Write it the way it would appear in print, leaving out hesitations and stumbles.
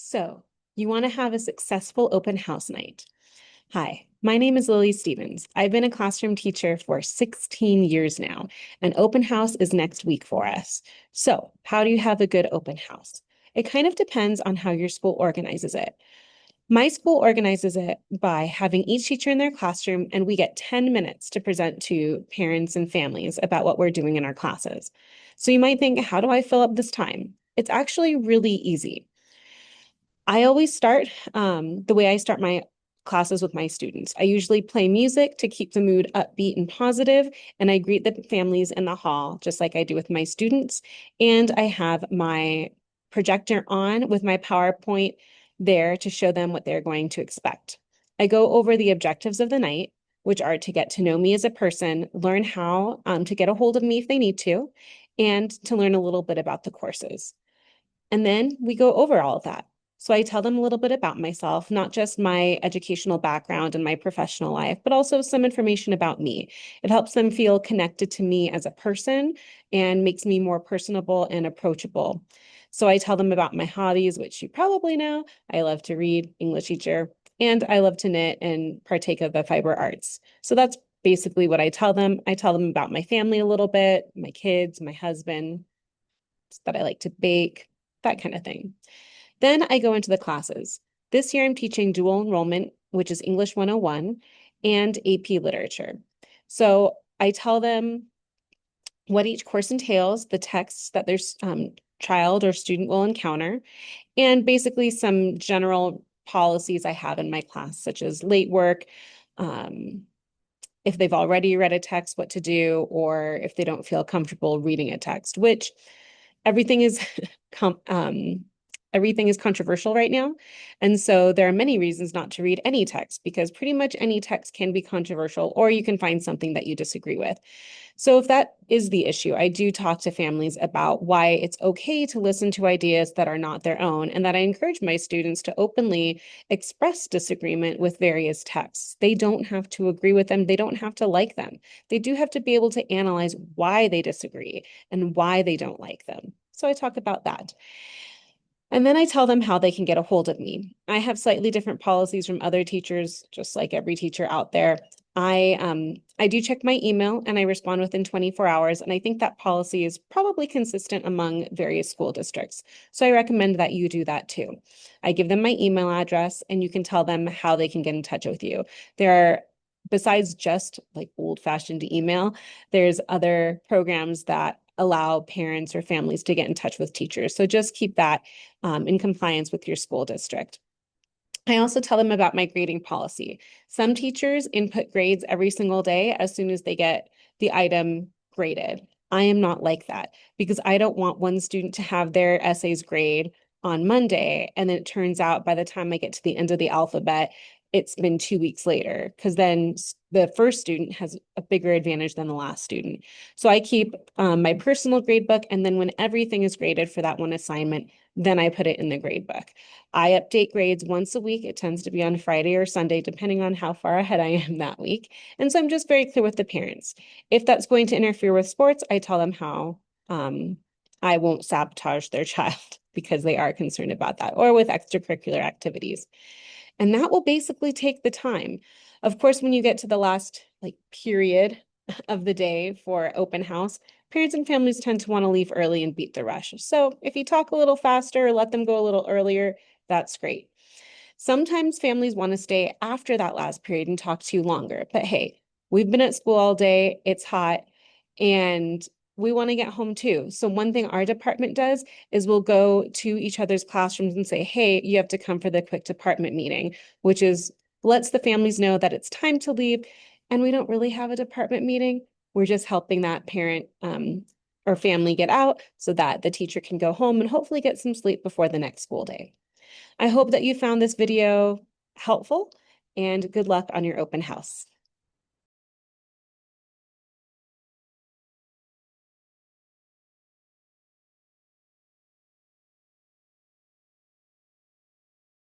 So, you want to have a successful open house night. Hi, my name is Lily Stevens. I've been a classroom teacher for 16 years now, and open house is next week for us. So, how do you have a good open house? It kind of depends on how your school organizes it. My school organizes it by having each teacher in their classroom, and we get 10 minutes to present to parents and families about what we're doing in our classes. So, you might think, how do I fill up this time? It's actually really easy. I always start the way I start my classes with my students. I usually play music to keep the mood upbeat and positive, and I greet the families in the hall just like I do with my students. And I have my projector on with my PowerPoint there to show them what they're going to expect. I go over the objectives of the night, which are to get to know me as a person, learn how to get a hold of me if they need to, and to learn a little bit about the courses. And then we go over all of that. So I tell them a little bit about myself, not just my educational background and my professional life, but also some information about me. It helps them feel connected to me as a person and makes me more personable and approachable. So I tell them about my hobbies, which you probably know. I love to read, English teacher, and I love to knit and partake of the fiber arts. So that's basically what I tell them. I tell them about my family a little bit, my kids, my husband, that I like to bake, that kind of thing. Then I go into the classes. This year I'm teaching dual enrollment, which is English 101 and AP literature. So I tell them what each course entails, the texts that their child or student will encounter, and basically some general policies I have in my class, such as late work, if they've already read a text, what to do, or if they don't feel comfortable reading a text, which everything is everything is controversial right now. And so there are many reasons not to read any text because pretty much any text can be controversial, or you can find something that you disagree with. So if that is the issue, I do talk to families about why it's okay to listen to ideas that are not their own, and that I encourage my students to openly express disagreement with various texts. They don't have to agree with them. They don't have to like them. They do have to be able to analyze why they disagree and why they don't like them. So I talk about that. And then I tell them how they can get a hold of me. I have slightly different policies from other teachers, just like every teacher out there. I do check my email and I respond within 24 hours. And I think that policy is probably consistent among various school districts. So I recommend that you do that too. I give them my email address and you can tell them how they can get in touch with you. There are, besides just like old-fashioned email, there's other programs that allow parents or families to get in touch with teachers. So just keep that in compliance with your school district. I also tell them about my grading policy. Some teachers input grades every single day as soon as they get the item graded. I am not like that because I don't want one student to have their essays grade on Monday, and then it turns out by the time I get to the end of the alphabet, it's been 2 weeks later, because then the first student has a bigger advantage than the last student. So I keep my personal grade book, and then when everything is graded for that one assignment, then I put it in the grade book. I update grades once a week. It tends to be on Friday or Sunday, depending on how far ahead I am that week. And so I'm just very clear with the parents. If that's going to interfere with sports, I tell them how I won't sabotage their child because they are concerned about that, or with extracurricular activities. And that will basically take the time. Of course, when you get to the last period of the day for open house, parents and families tend to want to leave early and beat the rush. So if you talk a little faster or let them go a little earlier, that's great. Sometimes families want to stay after that last period and talk to you longer. But hey, we've been at school all day, it's hot, and we want to get home too. So one thing our department does is we'll go to each other's classrooms and say, hey, you have to come for the quick department meeting, which is lets the families know that it's time to leave. And we don't really have a department meeting. We're just helping that parent or family get out so that the teacher can go home and hopefully get some sleep before the next school day. I hope that you found this video helpful, and good luck on your open house.